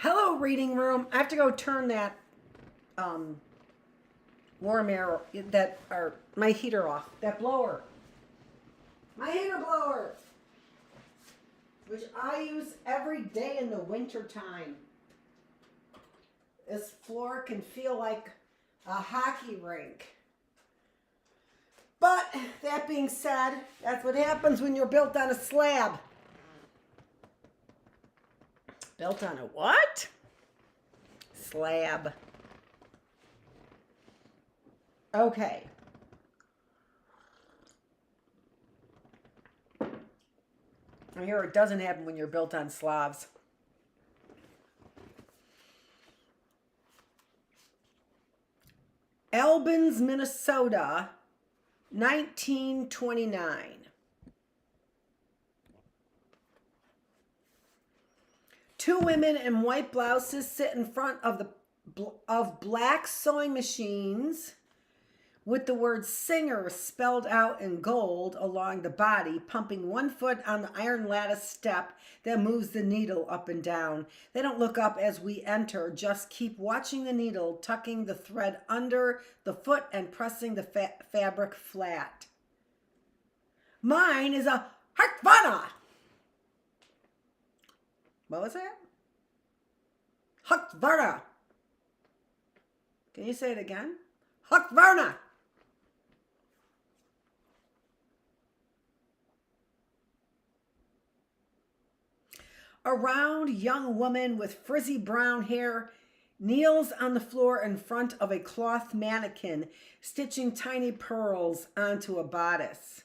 Hello, reading room. I have to go turn that warm air, my heater off. That blower. My heater blower. Which I use every day in the winter time. This floor can feel like a hockey rink. But that being said, that's what happens when you're built on a slab. Built on a what? Slab. Okay. I hear it doesn't happen when you're built on slabs. Albans, Minnesota, 1929. Two women in white blouses sit in front of black sewing machines with the word singer spelled out in gold along the body, pumping one foot on the iron lattice step that moves the needle up and down. They don't look up as we enter, just keep watching the needle, tucking the thread under the foot and pressing the fabric flat. Mine is a Hartvana. What was that? Hartvana. Can you say it again? Hartvana. A round young woman with frizzy brown hair kneels on the floor in front of a cloth mannequin, stitching tiny pearls onto a bodice.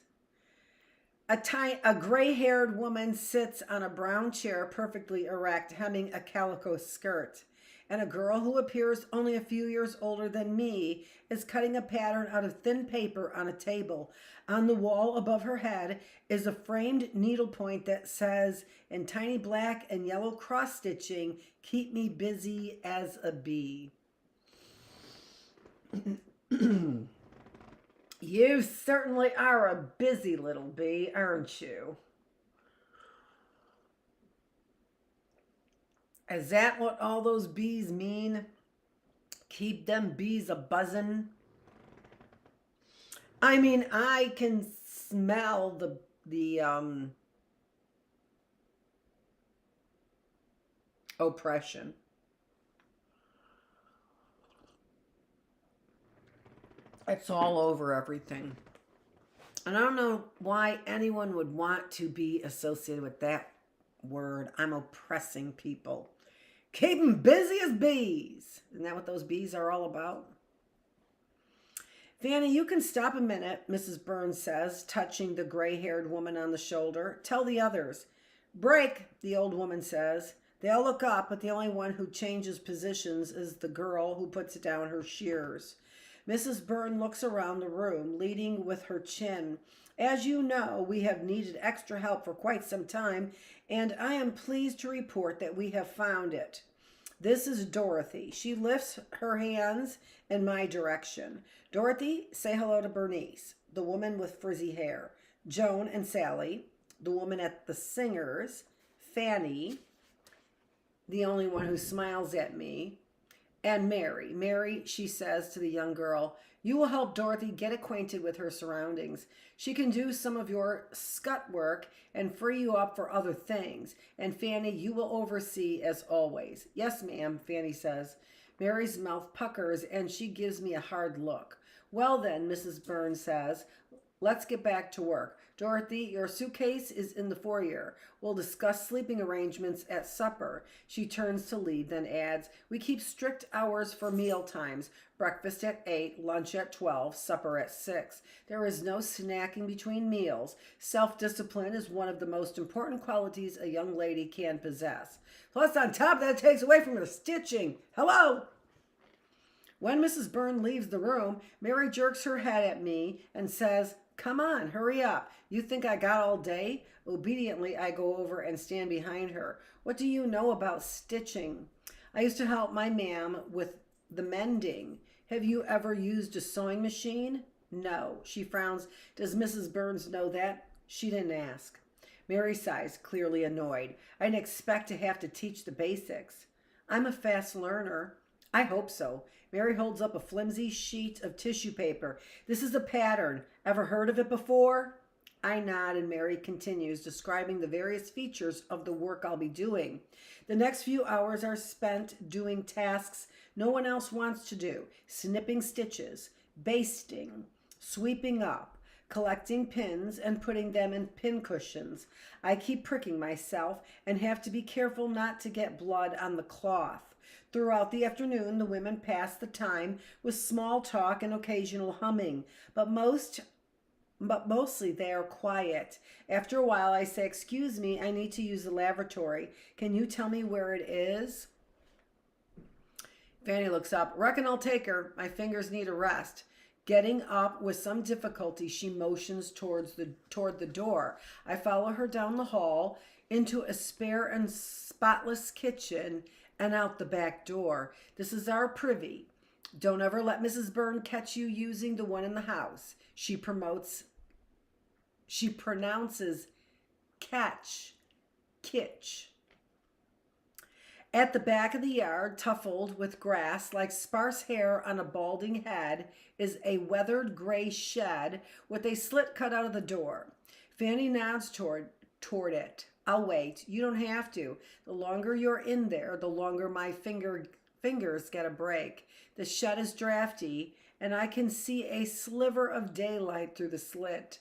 A gray-haired woman sits on a brown chair, perfectly erect, hemming a calico skirt. And a girl who appears only a few years older than me is cutting a pattern out of thin paper on a table. On the wall above her head is a framed needlepoint that says, in tiny black and yellow cross-stitching, "Keep me busy as a bee." You certainly are a busy little bee, aren't you? Is that what all those bees mean? Keep them bees a buzzin'? I mean, I can smell the oppression. It's all over everything. And I don't know why anyone would want to be associated with that word. I'm oppressing people. Keep them busy as bees. Isn't that what those bees are all about? Fanny, you can stop a minute, Mrs. Burns says, touching the gray-haired woman on the shoulder. Tell the others. Break, the old woman says. They all look up, but the only one who changes positions is the girl who puts down her shears. Mrs. Byrne looks around the room, leading with her chin. As you know, we have needed extra help for quite some time, and I am pleased to report that we have found it. This is Dorothy. She lifts her hands in my direction. Dorothy, say hello to Bernice, the woman with frizzy hair. Joan and Sally, the woman at the Singers. Fanny, the only one who smiles at me. And Mary. Mary, she says to the young girl, you will help Dorothy get acquainted with her surroundings. She can do some of your scut work and free you up for other things. And Fanny, you will oversee as always. Yes, ma'am, Fanny says. Mary's mouth puckers and she gives me a hard look. Well then, Mrs. Burns says, let's get back to work. Dorothy, your suitcase is in the foyer. We'll discuss sleeping arrangements at supper. She turns to leave, then adds, we keep strict hours for meal times. Breakfast at 8, lunch at 12, supper at 6. There is no snacking between meals. Self-discipline is one of the most important qualities a young lady can possess. Plus, on top of that, it takes away from her stitching. Hello? When Mrs. Byrne leaves the room, Mary jerks her head at me and says, come on, hurry up. You think I got all day? Obediently, I go over and stand behind her. What do you know about stitching? I used to help my ma'am with the mending. Have you ever used a sewing machine? No. She frowns. Does Mrs. Burns know that? She didn't ask. Mary sighs, clearly annoyed. I didn't expect to have to teach the basics. I'm a fast learner. I hope so. Mary holds up a flimsy sheet of tissue paper. This is a pattern. Ever heard of it before? I nod and Mary continues, describing the various features of the work I'll be doing. The next few hours are spent doing tasks no one else wants to do: snipping stitches, basting, sweeping up, collecting pins and putting them in pin cushions. I keep pricking myself and have to be careful not to get blood on the cloth. Throughout the afternoon, the women pass the time with small talk and occasional humming, but mostly they are quiet. After a while, I say, "Excuse me, I need to use the lavatory. Can you tell me where it is?" Fanny looks up. "Reckon I'll take her. My fingers need a rest." Getting up with some difficulty, she motions toward the door. I follow her down the hall, into a spare and spotless kitchen, and out the back door. This is our privy. Don't ever let Mrs. Byrne catch you using the one in the house. She pronounces catch, kitch. At the back of the yard, tuffled with grass like sparse hair on a balding head, is a weathered gray shed with a slit cut out of the door. Fanny nods toward it. "I'll wait. You don't have to. The longer you're in there, the longer my fingers get a break. The shed is drafty, and I can see a sliver of daylight through the slit.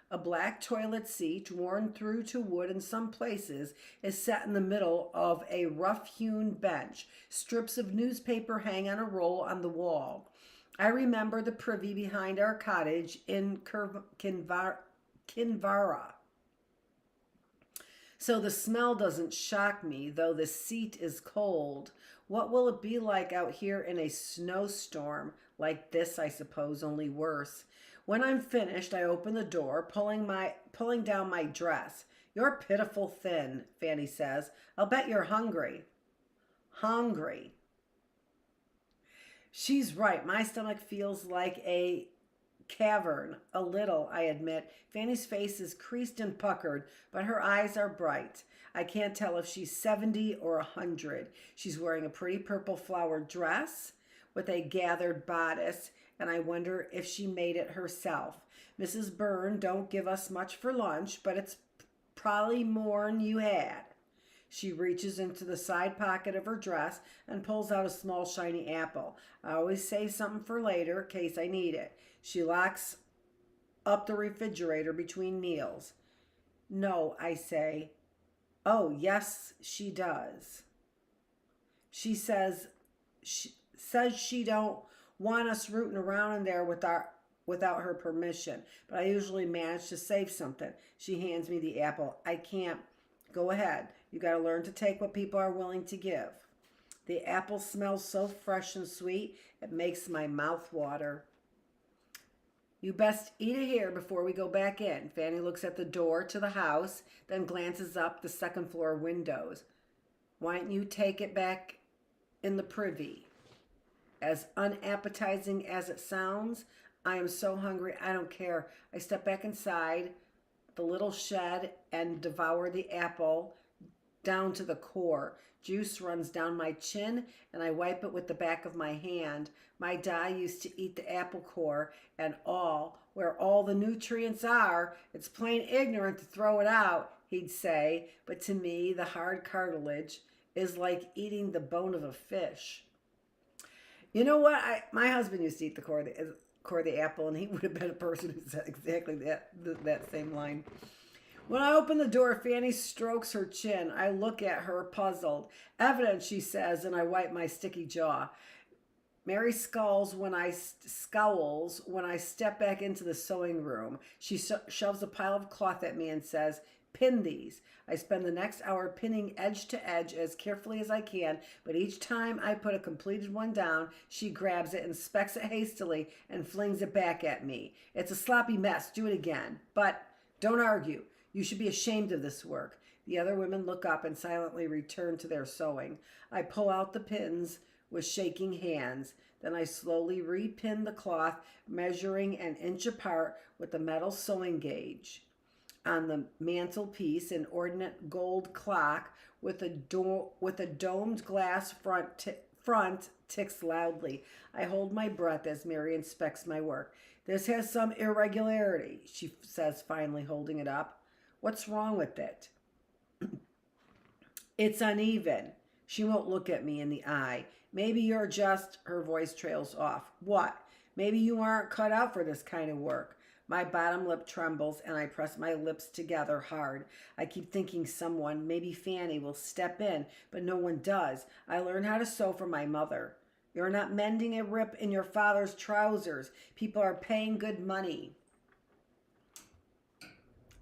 A black toilet seat, worn through to wood in some places, is set in the middle of a rough-hewn bench. Strips of newspaper hang on a roll on the wall. I remember the privy behind our cottage in Kinvara. So the smell doesn't shock me, though the seat is cold. What will it be like out here in a snowstorm? Like this, I suppose, only worse. When I'm finished, I open the door, pulling down my dress. You're pitiful thin, Fanny says. I'll bet you're hungry. Hungry. She's right. My stomach feels like a cavern. A little, I admit. Fanny's face is creased and puckered, but her eyes are bright. I can't tell if she's 70 or 100. She's wearing a pretty purple flowered dress with a gathered bodice, and I wonder if she made it herself. Mrs. Byrne don't give us much for lunch, but it's probably more'n you had. She reaches into the side pocket of her dress and pulls out a small shiny apple. I always save something for later in case I need it. She locks up the refrigerator between meals. No, I say. Oh, yes, she does. She says she don't want us rooting around in there without her permission, but I usually manage to save something. She hands me the apple. I can't. Go ahead. You got to learn to take what people are willing to give. The apple smells so fresh and sweet, it makes my mouth water. You best eat it here before we go back in. Fanny looks at the door to the house, then glances up the second floor windows. Why don't you take it back in the privy? As unappetizing as it sounds, I am so hungry I don't care. I step back inside the little shed and devour the apple down to the core. Juice runs down my chin and I wipe it with the back of my hand. My dad used to eat the apple core and where all the nutrients are. It's plain ignorant to throw it out, he'd say. But to me, the hard cartilage is like eating the bone of a fish. You know what? My husband used to eat the core of the apple, and he would have been a person who said exactly that same line. When I open the door, Fanny strokes her chin. I look at her, puzzled. Evidence, she says, and I wipe my sticky jaw. Mary scowls when I step back into the sewing room. She shoves a pile of cloth at me and says, "Pin these." I spend the next hour pinning edge to edge as carefully as I can, but each time I put a completed one down, she grabs it, inspects it hastily, and flings it back at me. It's a sloppy mess. Do it again. But don't argue. You should be ashamed of this work. The other women look up and silently return to their sewing. I pull out the pins with shaking hands. Then I slowly repin the cloth, measuring an inch apart with the metal sewing gauge. On the mantelpiece, an ornate gold clock with a domed glass front ticks loudly. I hold my breath as Mary inspects my work. This has some irregularity, she says, finally holding it up. What's wrong with it? It's uneven. She won't look at me in the eye. Maybe you're just, her voice trails off. What? Maybe you aren't cut out for this kind of work. My bottom lip trembles and I press my lips together hard. I keep thinking someone, maybe Fanny, will step in, but no one does. I learned how to sew from my mother. You're not mending a rip in your father's trousers. People are paying good money.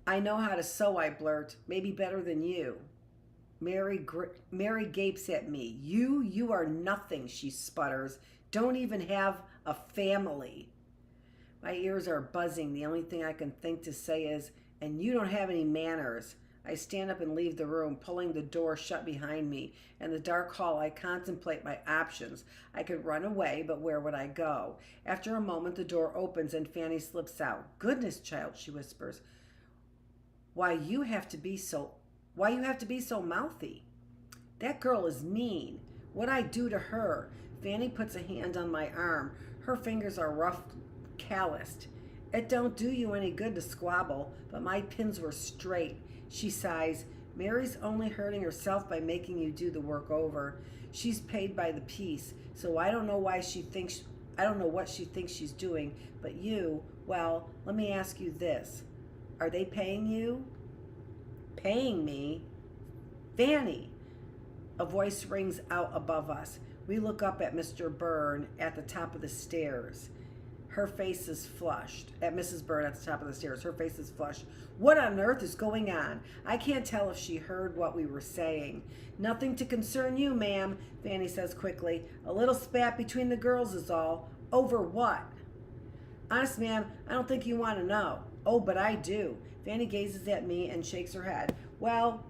I know how to sew, I blurt. Maybe better than you. Mary gapes at me. You are nothing, she sputters. Don't even have a family. My ears are buzzing. The only thing I can think to say is, and you don't have any manners. I stand up and leave the room, pulling the door shut behind me. In the dark hall, I contemplate my options. I could run away, but where would I go? After a moment, the door opens and Fanny slips out. Goodness, child, she whispers. Why you have to be so mouthy? That girl is mean. What'd I do to her? Fanny puts a hand on my arm. Her fingers are rough, calloused. It don't do you any good to squabble, but my pins were straight. She sighs. Mary's only hurting herself by making you do the work over. She's paid by the piece, so I don't know what she thinks she's doing, but you, well, let me ask you this. Are they paying you? Paying me? Fanny! A voice rings out above us. We look up at Mr. Byrne at the top of the stairs. Her face is flushed. At Mrs. Byrne at the top of the stairs. Her face is flushed. What on earth is going on? I can't tell if she heard what we were saying. Nothing to concern you, ma'am, Fanny says quickly. A little spat between the girls is all. Over what? Honest, ma'am, I don't think you want to know. Oh, but I do. Fanny gazes at me and shakes her head. Well,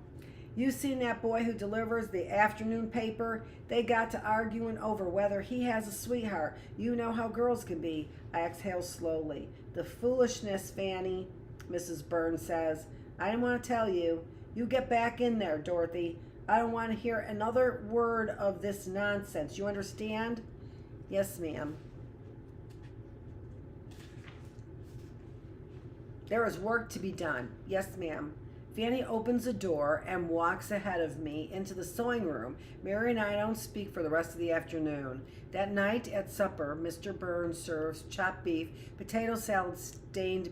you seen that boy who delivers the afternoon paper? They got to arguing over whether he has a sweetheart. You know how girls can be. I exhale slowly. The foolishness, Fanny, Mrs. Byrne says. I didn't want to tell you. You get back in there, Dorothy. I don't want to hear another word of this nonsense. You understand? Yes, ma'am. There is work to be done. Yes, ma'am. Fanny opens the door and walks ahead of me into the sewing room. Mary and I don't speak for the rest of the afternoon. That night at supper, Mr. Byrne serves chopped beef, potato salad stained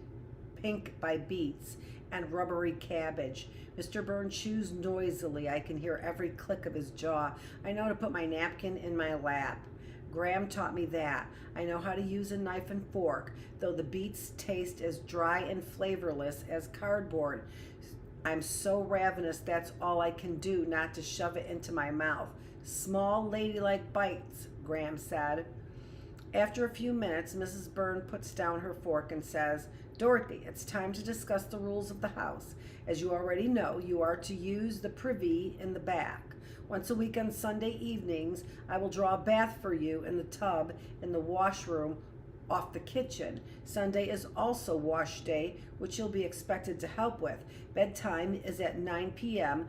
pink by beets, and rubbery cabbage. Mr. Byrne chews noisily. I can hear every click of his jaw. I know to put my napkin in my lap. Graham taught me that. I know how to use a knife and fork, though the beets taste as dry and flavorless as cardboard. I'm so ravenous that's all I can do not to shove it into my mouth. Small ladylike bites, Graham said. After a few minutes, Mrs. Byrne puts down her fork and says, Dorothy, it's time to discuss the rules of the house. As you already know, you are to use the privy in the back. Once a week on Sunday evenings, I will draw a bath for you in the tub in the washroom off the kitchen. Sunday is also wash day, which you'll be expected to help with. Bedtime is at 9 p.m.,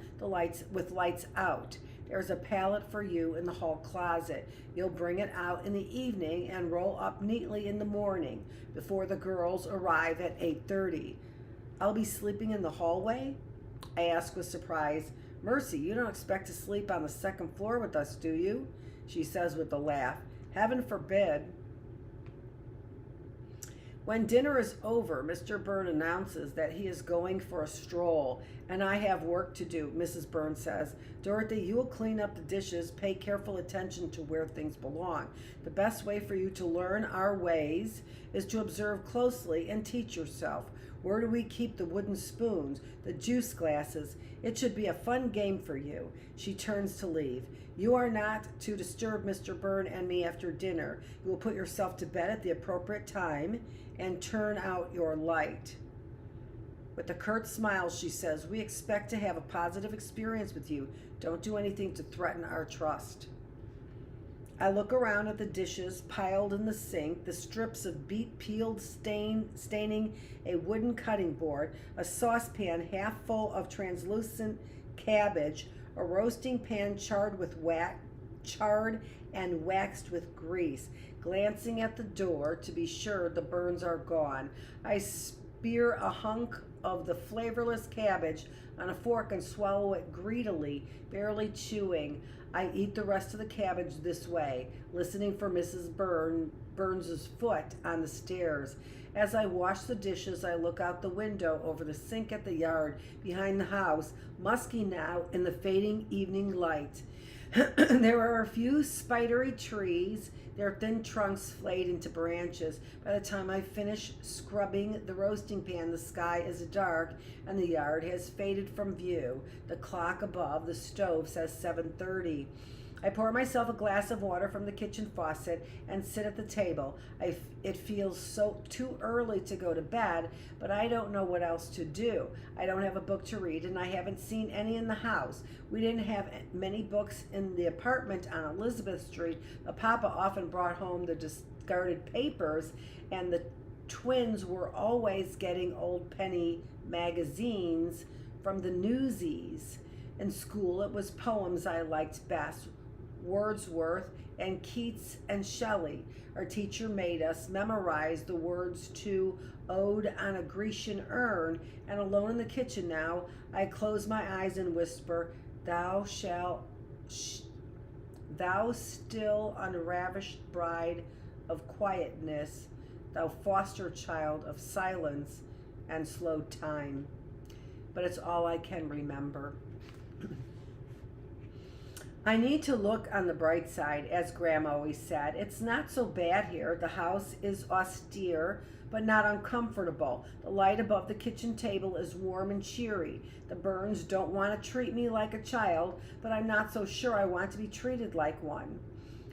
with lights out. There's a pallet for you in the hall closet. You'll bring it out in the evening and roll up neatly in the morning before the girls arrive at 8:30. I'll be sleeping in the hallway? I ask with surprise. Mercy, you don't expect to sleep on the second floor with us, do you? She says with a laugh. Heaven forbid. When dinner is over, Mr. Byrne announces that he is going for a stroll, and I have work to do, Mrs. Byrne says. Dorothy, you will clean up the dishes, pay careful attention to where things belong. The best way for you to learn our ways is to observe closely and teach yourself. Where do we keep the wooden spoons, the juice glasses? It should be a fun game for you. She turns to leave. You are not to disturb Mr. Byrne and me after dinner. You will put yourself to bed at the appropriate time and turn out your light. With a curt smile, she says, we expect to have a positive experience with you. Don't do anything to threaten our trust. I look around at the dishes piled in the sink, the strips of beet peeled staining a wooden cutting board, a saucepan half full of translucent cabbage, a roasting pan charred and waxed with grease. Glancing at the door to be sure the burns are gone, I spear a hunk of the flavorless cabbage on a fork and swallow it greedily, barely chewing. I eat the rest of the cabbage this way, listening for Mrs. Burns's foot on the stairs. As I wash the dishes, I look out the window over the sink at the yard behind the house, musky now in the fading evening light. There are a few spidery trees, their thin trunks flayed into branches. By the time I finish scrubbing the roasting pan, the sky is dark and the yard has faded from view. The clock above the stove says 7:30. I pour myself a glass of water from the kitchen faucet and sit at the table. It feels so too early to go to bed, but I don't know what else to do. I don't have a book to read, and I haven't seen any in the house. We didn't have many books in the apartment on Elizabeth Street, but Papa often brought home the discarded papers, and the twins were always getting old penny magazines from the newsies. In school, it was poems I liked best. Wordsworth and Keats and Shelley. Our teacher made us memorize the words to Ode on a Grecian Urn, and alone in the kitchen now, I close my eyes and whisper, thou still unravished bride of quietness, thou foster child of silence and slow time. But it's all I can remember. I need to look on the bright side, as Graham always said. It's not so bad here. The house is austere, but not uncomfortable. The light above the kitchen table is warm and cheery. The Burns don't want to treat me like a child, but I'm not so sure I want to be treated like one.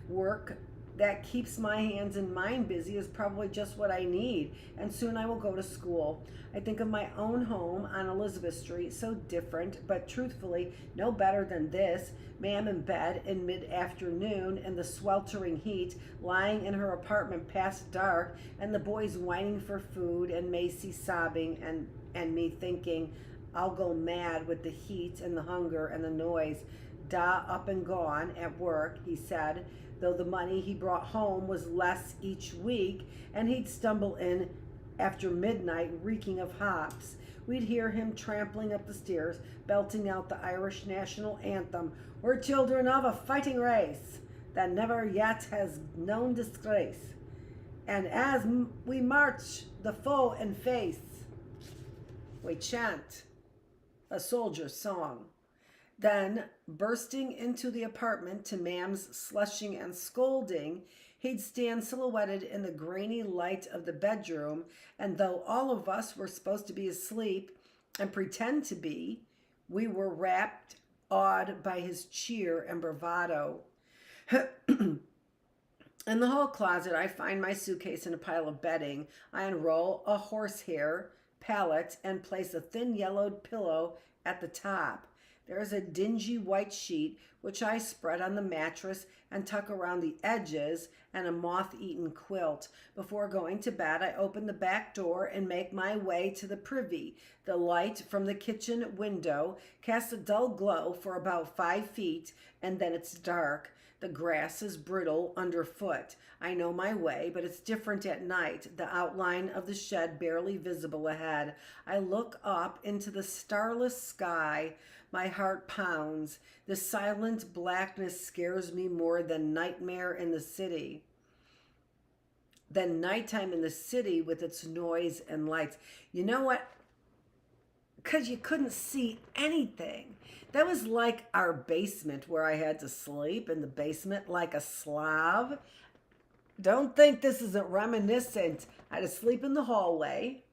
Work that keeps my hands and mind busy is probably just what I need, and soon I will go to school. I think of my own home on Elizabeth Street, so different, but truthfully, no better than this. Ma'am in bed in mid-afternoon in the sweltering heat, lying in her apartment past dark, and the boys whining for food, and Macy sobbing, and me thinking, I'll go mad with the heat and the hunger and the noise. Da up and gone at work, he said, though the money he brought home was less each week, and he'd stumble in after midnight reeking of hops. We'd hear him trampling up the stairs, belting out the Irish national anthem, we're children of a fighting race that never yet has known disgrace. And as we march the foe in face, we chant a soldier's song. Then, bursting into the apartment to Ma'am's slushing and scolding, he'd stand silhouetted in the grainy light of the bedroom, and though all of us were supposed to be asleep and pretend to be, we were rapt, awed by his cheer and bravado. In the hall closet, I find my suitcase in a pile of bedding. I unroll a horsehair pallet and place a thin yellowed pillow at the top. There is a dingy white sheet, which I spread on the mattress and tuck around the edges, and a moth-eaten quilt. Before going to bed, I open the back door and make my way to the privy. The light from the kitchen window casts a dull glow for about 5 feet, and then it's dark. The grass is brittle underfoot. I know my way, but it's different at night, the outline of the shed barely visible ahead. I look up into the starless sky. My heart pounds. The silent blackness scares me more than nightmare in the city. Than nighttime in the city with its noise and lights. You know what? Because you couldn't see anything. That was like our basement where I had to sleep in the basement like a Slav. Don't think this isn't reminiscent. I had to sleep in the hallway.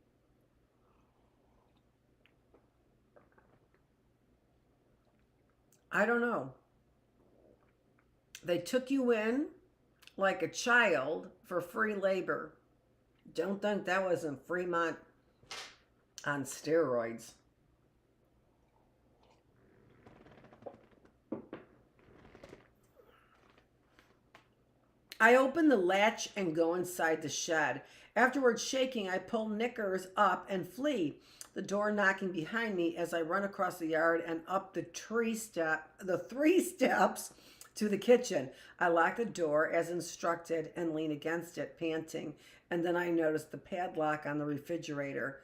I don't know. They took you in like a child for free labor. Don't think that wasn't Fremont on steroids. I open the latch and go inside the shed. Afterwards, shaking, I pull Knickers up and flee, the door knocking behind me as I run across the yard and up the 3 steps to the kitchen. I lock the door as instructed and lean against it, panting. And then I notice the padlock on the refrigerator.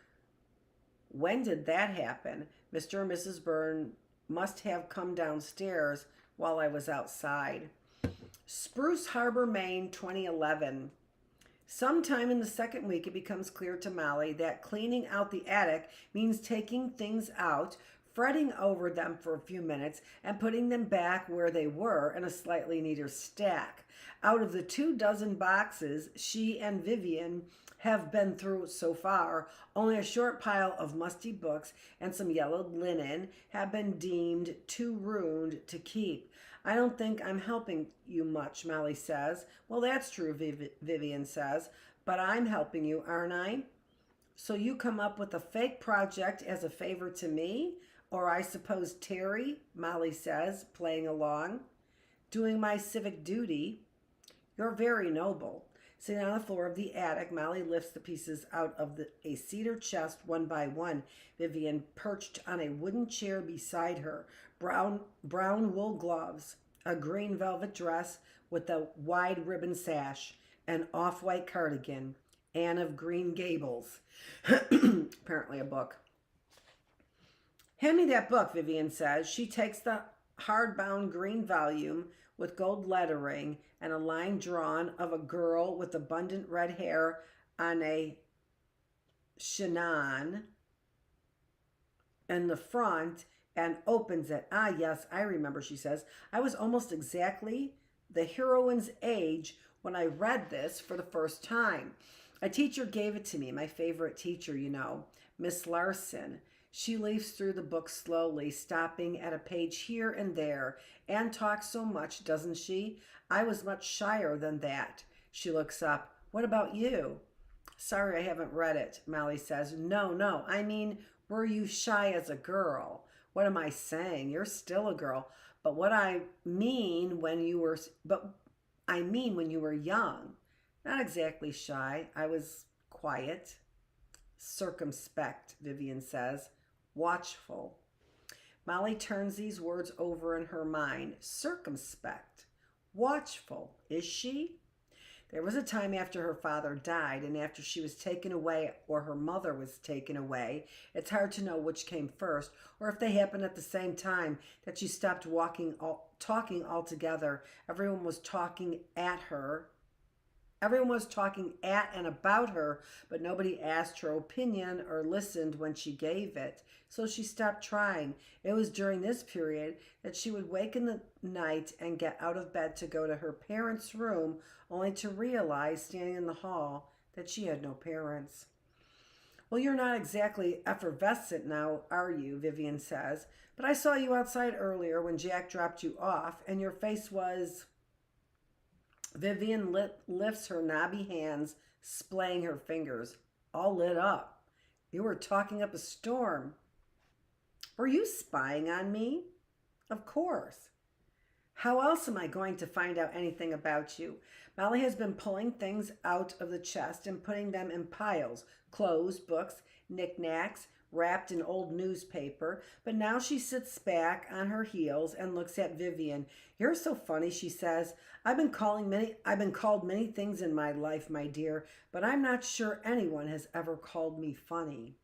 When did that happen? Mr. and Mrs. Byrne must have come downstairs while I was outside. Spruce Harbor, Maine, 2011. Sometime in the second week, it becomes clear to Molly that cleaning out the attic means taking things out, fretting over them for a few minutes, and putting them back where they were in a slightly neater stack. Out of the 24 boxes she and Vivian have been through so far, only a short pile of musty books and some yellowed linen have been deemed too ruined to keep. I don't think I'm helping you much, Molly says. Well, that's true, Vivian says, but I'm helping you, aren't I? So you come up with a fake project as a favor to me? Or I suppose Terry, Molly says, playing along. Doing my civic duty. You're very noble. Sitting on the floor of the attic, Molly lifts the pieces out of a cedar chest one by one. Vivian perched on a wooden chair beside her, brown wool gloves, a green velvet dress with a wide ribbon sash, an off-white cardigan, Anne of Green Gables. Apparently a book. Hand me that book, Vivian says. She takes the hardbound green volume with gold lettering and a line drawn of a girl with abundant red hair on a chignon in the front and opens it. Ah, yes, I remember, she says. I was almost exactly the heroine's age when I read this for the first time. A teacher gave it to me, my favorite teacher, you know, Miss Larson. She leafs through the book slowly, stopping at a page here and there. Anne talks so much, doesn't she? I was much shyer than that. She looks up. What about you? Sorry, I haven't read it, Molly says. No, I mean, were you shy as a girl? What am I saying? You're still a girl. But I mean when you were young. Not exactly shy. I was quiet. Circumspect, Vivian says. Watchful. Molly turns these words over in her mind. Circumspect. Watchful. Is she? There was a time after her father died and after she was taken away or her mother was taken away. It's hard to know which came first or if they happened at the same time that she stopped talking altogether. Everyone was talking at her. Everyone was talking at and about her, but nobody asked her opinion or listened when she gave it. So she stopped trying. It was during this period that she would wake in the night and get out of bed to go to her parents' room, only to realize, standing in the hall, that she had no parents. Well, you're not exactly effervescent now, are you? Vivian says. But I saw you outside earlier when Jack dropped you off, and your face was... Vivian lifts her knobby hands, splaying her fingers. All lit up. You were talking up a storm. Were you spying on me? Of course. How else am I going to find out anything about you? Molly has been pulling things out of the chest and putting them in piles. Clothes, books, knickknacks, wrapped in old newspaper, but now she sits back on her heels and looks at Vivian. You're so funny, she says. I've been called many things in my life, my dear, but I'm not sure anyone has ever called me funny.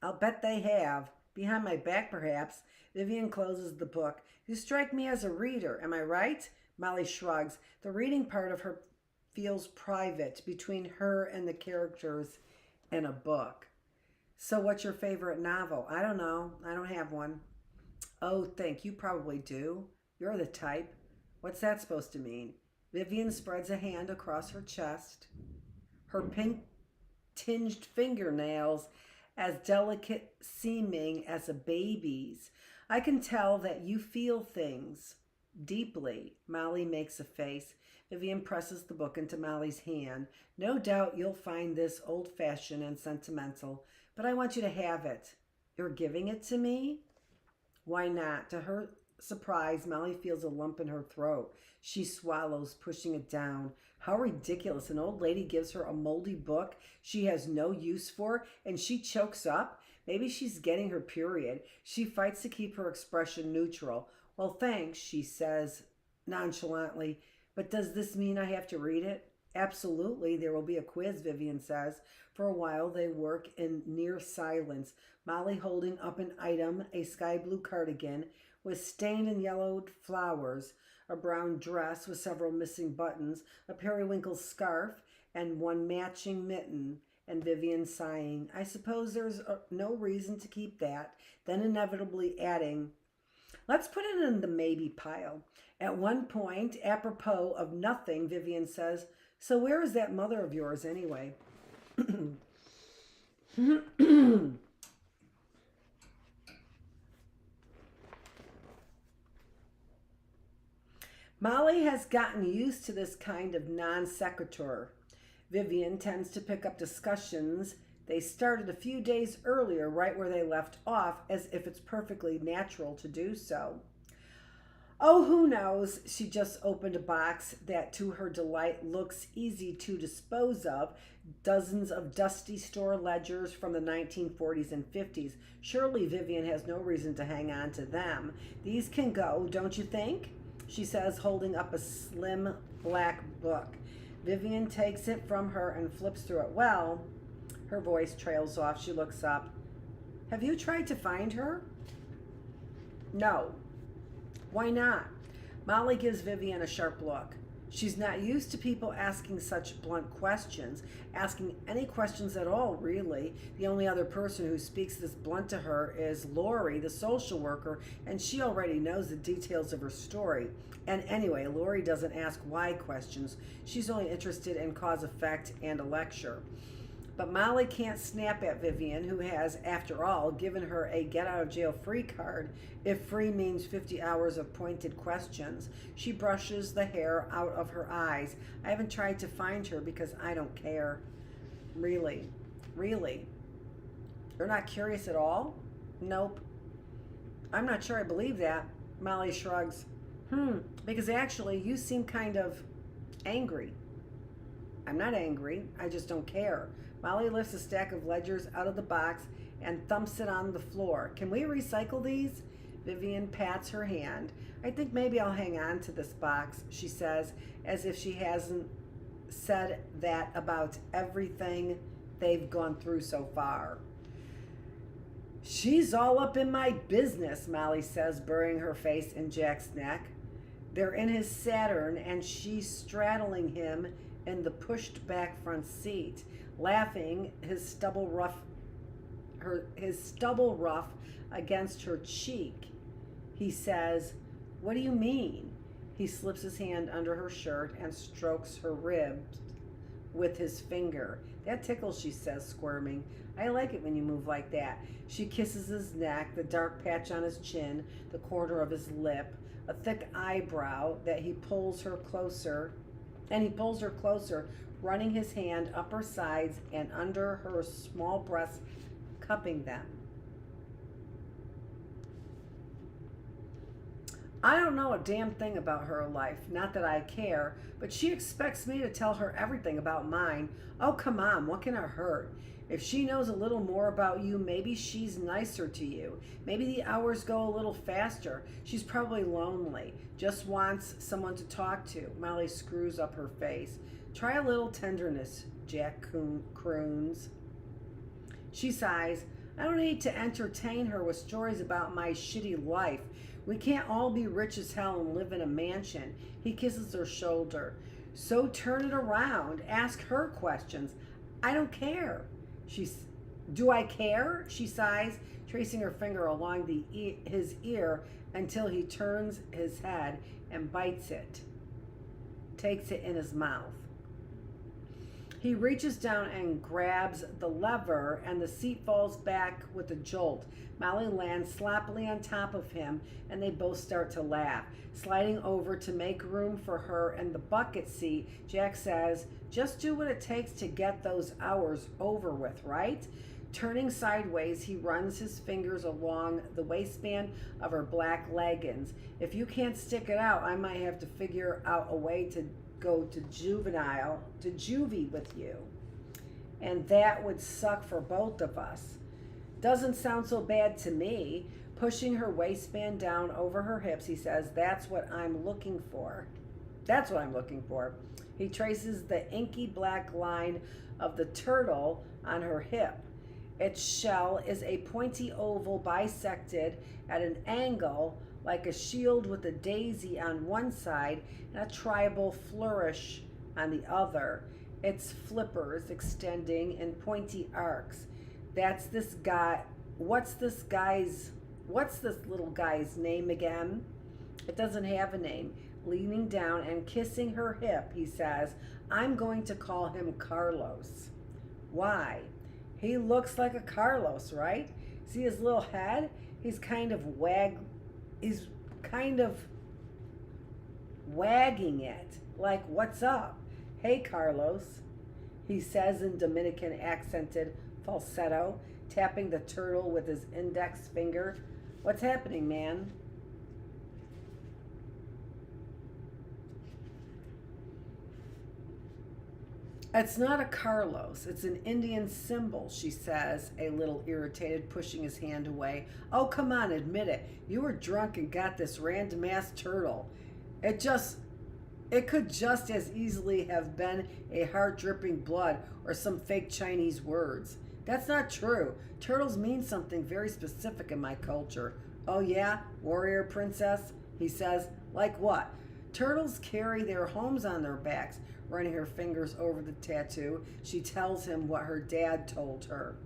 I'll bet they have. Behind my back, perhaps. Vivian closes the book. You strike me as a reader, am I right? Molly shrugs. The reading part of her feels private, between her and the characters in a book. So what's your favorite novel? I don't know. I don't have one. Oh, you probably do. You're the type. What's that supposed to mean? Vivian spreads a hand across her chest. Her pink-tinged fingernails as delicate seeming as a baby's. I can tell that you feel things deeply. Molly makes a face. Vivian presses the book into Molly's hand. No doubt you'll find this old-fashioned and sentimental, but I want you to have it. You're giving it to me? Why not? To her surprise, Molly feels a lump in her throat. She swallows, pushing it down. How ridiculous. An old lady gives her a moldy book she has no use for, and she chokes up. Maybe she's getting her period. She fights to keep her expression neutral. Well, thanks, she says nonchalantly. But does this mean I have to read it? Absolutely. There will be a quiz, Vivian says. For a while, they work in near silence. Molly holding up an item, a sky blue cardigan with stained and yellowed flowers, a brown dress with several missing buttons, a periwinkle scarf, and one matching mitten, and Vivian sighing. I suppose there's no reason to keep that. Then inevitably adding, let's put it in the maybe pile. At one point, apropos of nothing, Vivian says, so where is that mother of yours anyway? Molly has gotten used to this kind of non sequitur. Vivian tends to pick up discussions they started a few days earlier right where they left off, as if it's perfectly natural to do so. Oh, who knows? She just opened a box that, to her delight, looks easy to dispose of. Dozens of dusty store ledgers from the 1940s and 50s. Surely Vivian has no reason to hang on to them. These can go, don't you think? She says, holding up a slim black book. Vivian takes it from her and flips through it. Well, her voice trails off. She looks up. Have you tried to find her? No. Why not? Molly gives Vivian a sharp look. She's not used to people asking such blunt questions, asking any questions at all, really. The only other person who speaks this blunt to her is Lori, the social worker, and she already knows the details of her story. And anyway, Lori doesn't ask why questions. She's only interested in cause, effect, and a lecture. But Molly can't snap at Vivian, who has, after all, given her a get-out-of-jail-free card, if free means 50 hours of pointed questions. She brushes the hair out of her eyes. I haven't tried to find her because I don't care. Really? Really? You're not curious at all? Nope. I'm not sure I believe that. Molly shrugs. Because actually, you seem kind of angry. I'm not angry. I just don't care. Molly lifts a stack of ledgers out of the box and thumps it on the floor. Can we recycle these? Vivian pats her hand. I think maybe I'll hang on to this box, she says, as if she hasn't said that about everything they've gone through so far. She's all up in my business, Molly says, burying her face in Jack's neck. They're in his Saturn, and she's straddling him in the pushed back front seat, laughing, his stubble ruff against her cheek. He says, "What do you mean?" He slips his hand under her shirt and strokes her ribs with his finger. That tickles, she says, squirming. I like it when you move like that. She kisses his neck, the dark patch on his chin, the corner of his lip, a thick eyebrow that he pulls her closer, running his hand up her sides and under her small breasts, cupping them. I don't know a damn thing about her life, not that I care, but she expects me to tell her everything about mine. Oh, come on, what can it hurt? If she knows a little more about you, maybe she's nicer to you. Maybe the hours go a little faster. She's probably lonely, just wants someone to talk to. Molly screws up her face. Try a little tenderness, Jack croons. She sighs. I don't need to entertain her with stories about my shitty life. We can't all be rich as hell and live in a mansion. He kisses her shoulder. So turn it around. Ask her questions. I don't care. Do I care? She sighs, tracing her finger along his ear until he turns his head and bites it. Takes it in his mouth. He reaches down and grabs the lever, and the seat falls back with a jolt. Molly lands sloppily on top of him, and they both start to laugh. Sliding over to make room for her in the bucket seat, Jack says, just do what it takes to get those hours over with, right? Turning sideways, he runs his fingers along the waistband of her black leggings. If you can't stick it out, I might have to figure out a way to go to juvie with you. And that would suck for both of us. Doesn't sound so bad to me. Pushing her waistband down over her hips, he says, that's what I'm looking for. That's what I'm looking for. He traces the inky black line of the turtle on her hip. Its shell is a pointy oval bisected at an angle like a shield with a daisy on one side and a tribal flourish on the other. Its flippers extending in pointy arcs. That's this guy. What's this little guy's name again? It doesn't have a name. Leaning down and kissing her hip, he says, I'm going to call him Carlos. Why? He looks like a Carlos, right? See his little head? He's kind of wagging it. Like, what's up? Hey, Carlos, he says in Dominican accented falsetto, tapping the turtle with his index finger. What's happening, man? It's not a Carlos. It's an Indian symbol, she says, a little irritated, pushing his hand away. Oh, come on, admit it. You were drunk and got this random-ass turtle. It could just as easily have been a heart-dripping blood or some fake Chinese words. That's not true. Turtles mean something very specific in my culture. Oh yeah, warrior princess? He says, like what? Turtles carry their homes on their backs. Running her fingers over the tattoo, she tells him what her dad told her.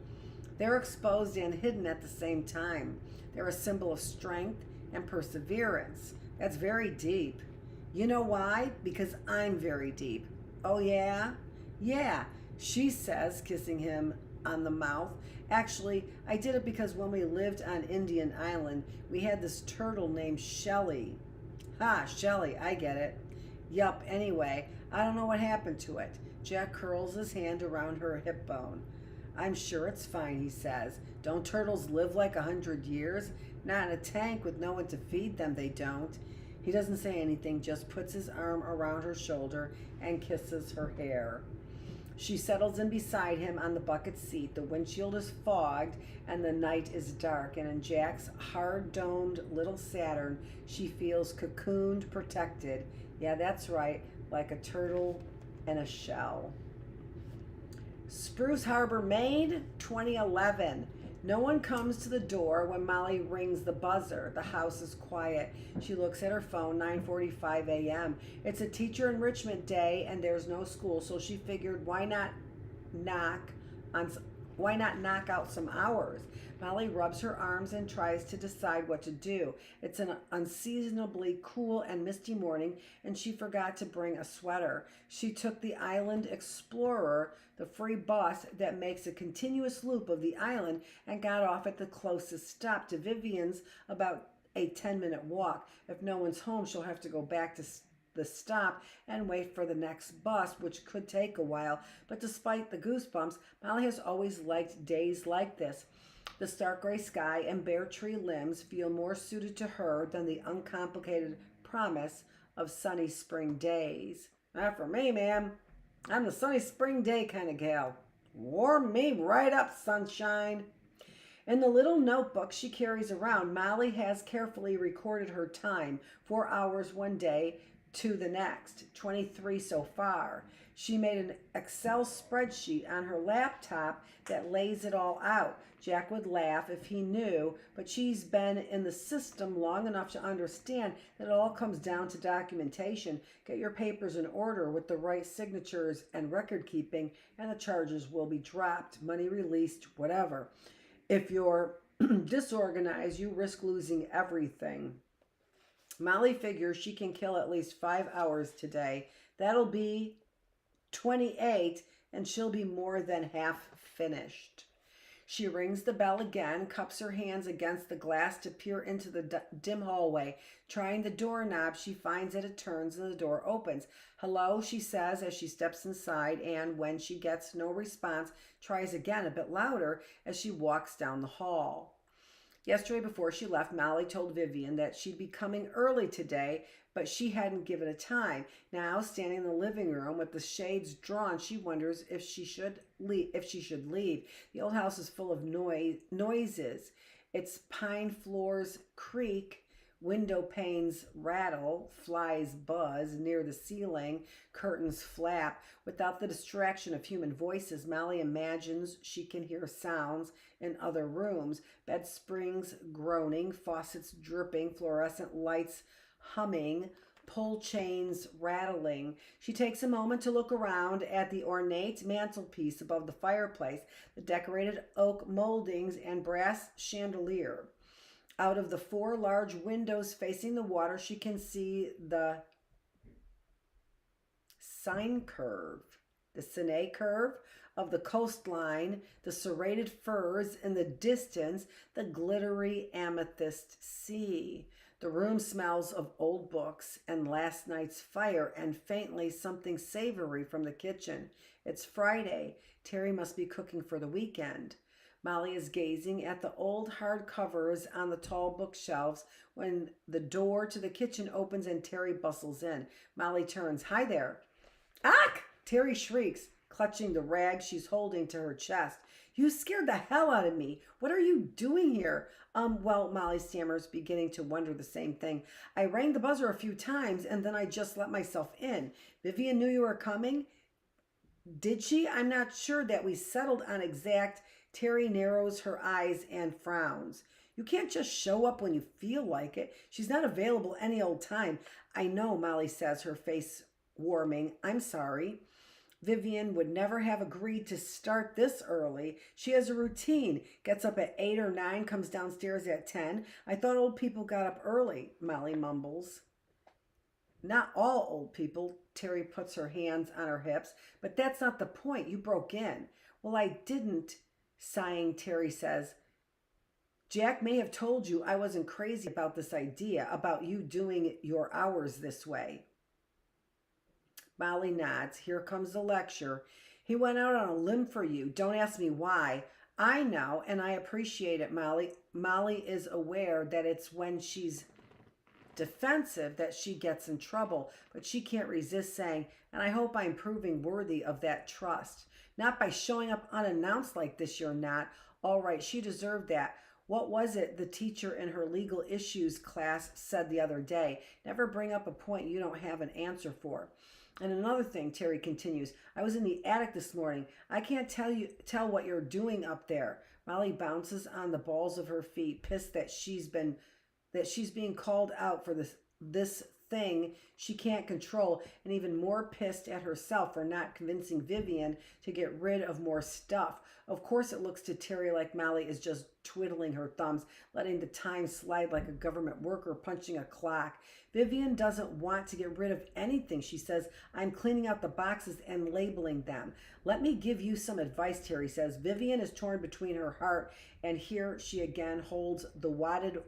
They're exposed and hidden at the same time. They're a symbol of strength and perseverance. That's very deep. You know why? Because I'm very deep. Oh yeah? Yeah, she says, kissing him on the mouth. Actually, I did it because when we lived on Indian Island, we had this turtle named Shelly. Ha, Shelly, I get it. Yup, anyway, I don't know what happened to it. Jack curls his hand around her hip bone. I'm sure it's fine, he says. Don't turtles live like 100 years? Not in a tank with no one to feed them, they don't. He doesn't say anything, just puts his arm around her shoulder and kisses her hair. She settles in beside him on the bucket seat. The windshield is fogged and the night is dark, and in Jack's hard-domed little Saturn, she feels cocooned, protected. Yeah, that's right, like a turtle in a shell. Spruce Harbor, Maine, 2011. No one comes to the door when Molly rings the buzzer. The house is quiet. She looks at her phone, 9:45 a.m. It's a teacher enrichment day and there's no school, so she figured why not knock out some hours. Molly rubs her arms and tries to decide what to do. It's an unseasonably cool and misty morning, and she forgot to bring a sweater. She took the Island Explorer, the free bus that makes a continuous loop of the island, and got off at the closest stop to Vivian's, about a 10-minute walk. If no one's home, she'll have to go back to the stop and wait for the next bus, which could take a while. But despite the goosebumps, Molly has always liked days like this. The stark gray sky and bare tree limbs feel more suited to her than the uncomplicated promise of sunny spring days. Not for me, ma'am. I'm the sunny spring day kind of gal. Warm me right up, sunshine. In the little notebook she carries around, Molly has carefully recorded her time, 4 hours one day to the next, 23 so far. She made an Excel spreadsheet on her laptop that lays it all out. Jack would laugh if he knew, but she's been in the system long enough to understand that it all comes down to documentation. Get your papers in order with the right signatures and record keeping, and the charges will be dropped, money released, whatever. If you're disorganized, you risk losing everything. Molly figures she can kill at least 5 hours today. That'll be 28, and she'll be more than half finished. She rings the bell again, cups her hands against the glass to peer into the dim hallway. Trying the doorknob, she finds it turns and the door opens. "Hello," she says as she steps inside, and when she gets no response, tries again a bit louder as she walks down the hall. Yesterday before she left, Molly told Vivian that she'd be coming early today, but she hadn't given a time. Now, standing in the living room with the shades drawn, she wonders if she should leave. The old house is full of noises. Its pine floors creak, window panes rattle, flies buzz near the ceiling, curtains flap. Without the distraction of human voices, Molly imagines she can hear sounds in other rooms. Bed springs groaning, faucets dripping, fluorescent lights humming, pull chains rattling. She takes a moment to look around at the ornate mantelpiece above the fireplace, the decorated oak moldings and brass chandelier. Out of the 4 large windows facing the water, she can see the sine curve of the coastline, the serrated firs in the distance, the glittery amethyst sea. The room smells of old books and last night's fire and faintly something savory from the kitchen. It's Friday. Terry must be cooking for the weekend. Molly is gazing at the old hard covers on the tall bookshelves when the door to the kitchen opens and Terry bustles in. Molly turns. "Hi there." "Ach!" Terry shrieks, clutching the rag she's holding to her chest. "You scared the hell out of me. What are you doing here?" Well, Molly stammers, beginning to wonder the same thing. "I rang the buzzer a few times and then I just let myself in. Vivian knew you were coming." "Did she? I'm not sure that we settled on exact." Terry narrows her eyes and frowns. "You can't just show up when you feel like it. She's not available any old time." "I know," Molly says, her face warming. "I'm sorry." Vivian would never have agreed to start this early. She has a routine. Gets up at 8 or 9, comes downstairs at 10. "I thought old people got up early," Molly mumbles. "Not all old people." Terry puts her hands on her hips. "But that's not the point. You broke in." "Well, I didn't." Sighing, Terry says, "Jack may have told you I wasn't crazy about this idea, about you doing your hours this way." Molly nods. Here comes the lecture. "He went out on a limb for you. Don't ask me why." "I know, and I appreciate it, Molly." Molly is aware that it's when she's defensive that she gets in trouble, but she can't resist saying, "And I hope I'm proving worthy of that trust." "Not by showing up unannounced like this, you're not." "All right, she deserved that. What was it the teacher in her legal issues class said the other day? Never bring up a point you don't have an answer for." "And another thing," Terry continues, "I was in the attic this morning. I can't tell what you're doing up there." Molly bounces on the balls of her feet, pissed that she's being called out for this thing she can't control, and even more pissed at herself for not convincing Vivian to get rid of more stuff. Of course, it looks to Terry like Molly is just twiddling her thumbs, letting the time slide like a government worker punching a clock. Vivian doesn't want to get rid of anything. She says, "I'm cleaning out the boxes and labeling them." "Let me give you some advice," Terry says. Vivian is torn between her heart, and here she again holds the wadded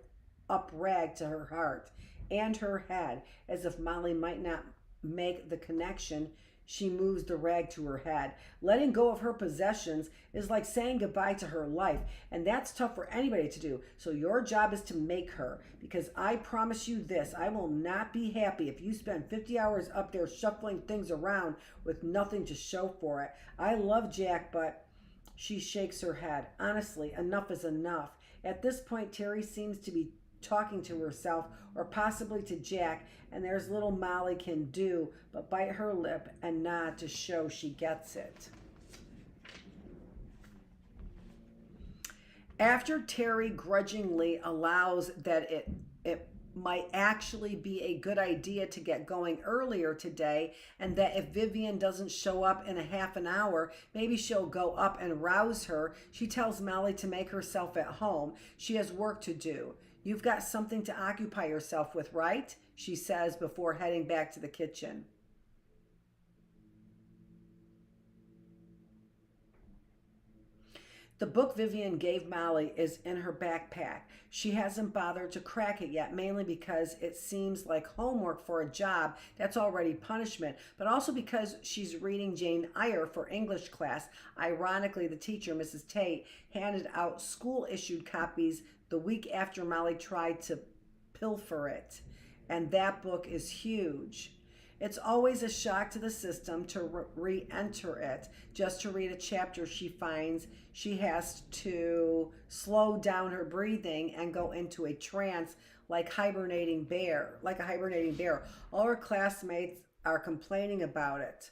up rag to her heart and her head. As if Molly might not make the connection, she moves the rag to her head. Letting go of her possessions is like saying goodbye to her life, and that's tough for anybody to do. So your job is to make her, because I promise you this, I will not be happy if you spend 50 hours up there shuffling things around with nothing to show for it. I love Jack, but... She shakes her head. Honestly, enough is enough. At this point, Terry seems to be talking to herself or possibly to Jack, and there's little Molly can do but bite her lip and nod to show she gets it. After Terry grudgingly allows that it might actually be a good idea to get going earlier today, and that if Vivian doesn't show up in a half an hour, maybe she'll go up and rouse her, she tells Molly to make herself at home. She has work to do. "You've got something to occupy yourself with, right?" she says before heading back to the kitchen. The book Vivian gave Molly is in her backpack. She hasn't bothered to crack it yet, mainly because it seems like homework for a job that's already punishment, but also because she's reading Jane Eyre for English class. Ironically, the teacher, Mrs. Tate, handed out school-issued copies the week after Molly tried to pilfer it. And that book is huge. It's always a shock to the system to re-enter it. Just to read a chapter, she finds she has to slow down her breathing and go into a trance like a hibernating bear. All her classmates are complaining about it.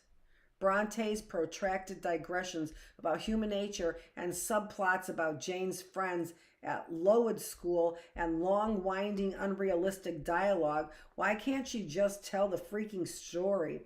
Bronte's protracted digressions about human nature and subplots about Jane's friends at Lowood School and long, winding, unrealistic dialogue. Why can't she just tell the freaking story?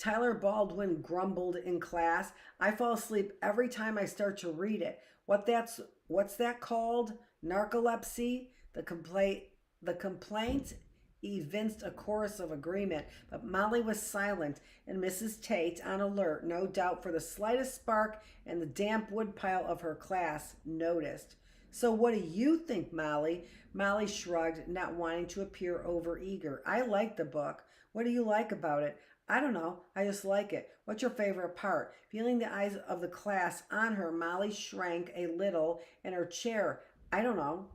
Tyler Baldwin grumbled in class, I fall asleep every time I start to read it. What's that called? Narcolepsy? The complaint evinced a chorus of agreement, but Molly was silent, and Mrs. Tate, on alert, no doubt for the slightest spark in the damp woodpile of her class, noticed. So what do you think, Molly? Molly shrugged, not wanting to appear overeager. I like the book. What do you like about it? I don't know. I just like it. What's your favorite part? Feeling the eyes of the class on her, Molly shrank a little in her chair. I don't know.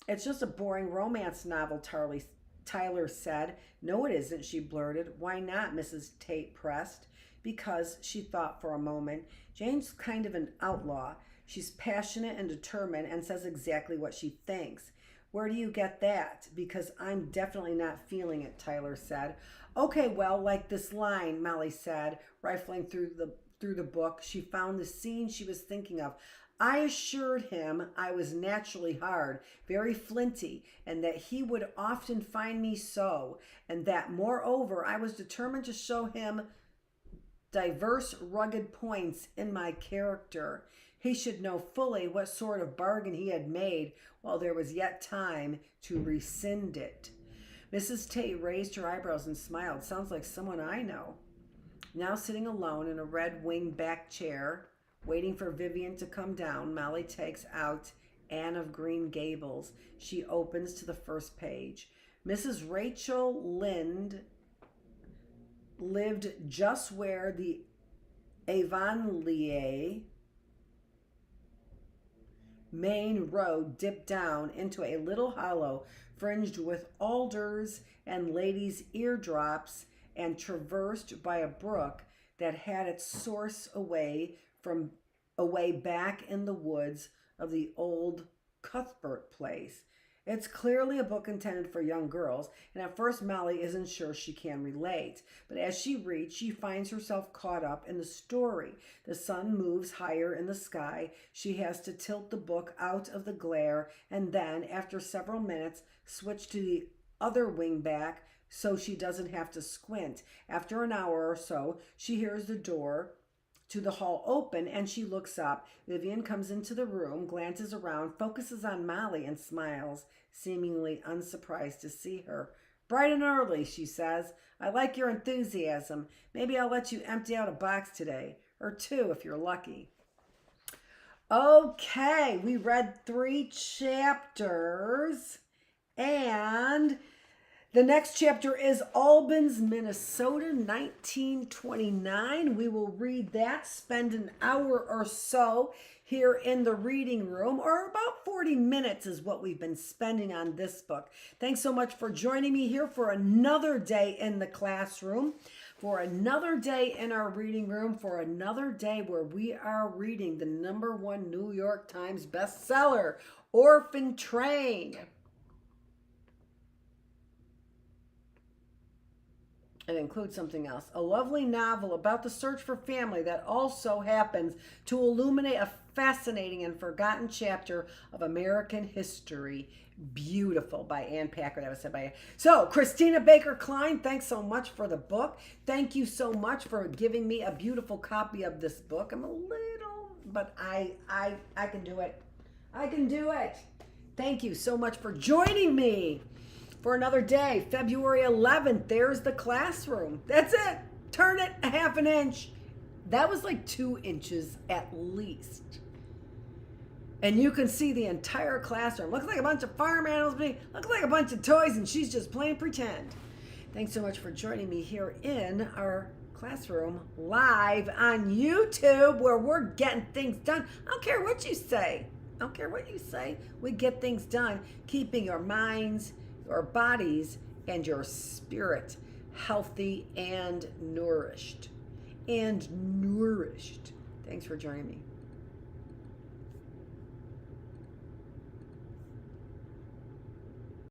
It's just a boring romance novel, Tyler said. No, it isn't, she blurted. Why not? Mrs. Tate pressed. Because, she thought for a moment, Jane's kind of an outlaw. She's passionate and determined and says exactly what she thinks. Where do you get that? Because I'm definitely not feeling it, Tyler said. Okay, well, like this line, Molly said, rifling through the book. She found the scene she was thinking of. I assured him I was naturally hard, very flinty, and that he would often find me so, and that, moreover, I was determined to show him diverse, rugged points in my character. He should know fully what sort of bargain he had made while there was yet time to rescind it. Mrs. Tate raised her eyebrows and smiled. Sounds like someone I know. Now sitting alone in a red wing-back chair, waiting for Vivian to come down, Molly takes out Anne of Green Gables. She opens to the first page. Mrs. Rachel Lynde lived just where the Avonlea main road dipped down into a little hollow fringed with alders and ladies' eardrops and traversed by a brook that had its source away back in the woods of the old Cuthbert place. It's clearly a book intended for young girls, and at first Molly isn't sure she can relate. But as she reads, she finds herself caught up in the story. The sun moves higher in the sky. She has to tilt the book out of the glare, and then, after several minutes, switch to the other wing back so she doesn't have to squint. After an hour or so, she hears the door to the hall open, and she looks up. Vivian comes into the room, glances around, focuses on Molly, and smiles, seemingly unsurprised to see her. Bright and early, she says. I like your enthusiasm. Maybe I'll let you empty out a box today, or two if you're lucky. Okay, we read 3 chapters, and the next chapter is Albans, Minnesota, 1929. We will read that, spend an hour or so here in the reading room, or about 40 minutes is what we've been spending on this book. Thanks so much for joining me here for another day in the classroom, for another day in our reading room, for another day where we are reading the #1 New York Times bestseller, Orphan Train. It includes something else. A lovely novel about the search for family that also happens to illuminate a fascinating and forgotten chapter of American history. Beautiful, by Anne Packard. That was said by. So, Christina Baker Kline, thanks so much for the book. Thank you so much for giving me a beautiful copy of this book. I'm a little, but I can do it. I can do it. Thank you so much for joining me for another day. February 11th, there's the classroom. That's it. Turn it ½ inch. That was like 2 inches at least. And you can see the entire classroom. Looks like a bunch of farm animals, looks like a bunch of toys, and she's just playing pretend. Thanks so much for joining me here in our classroom live on YouTube, where we're getting things done. I don't care what you say. I don't care what you say. We get things done, keeping your minds, your bodies, and your spirit healthy and nourished. Thanks for joining me.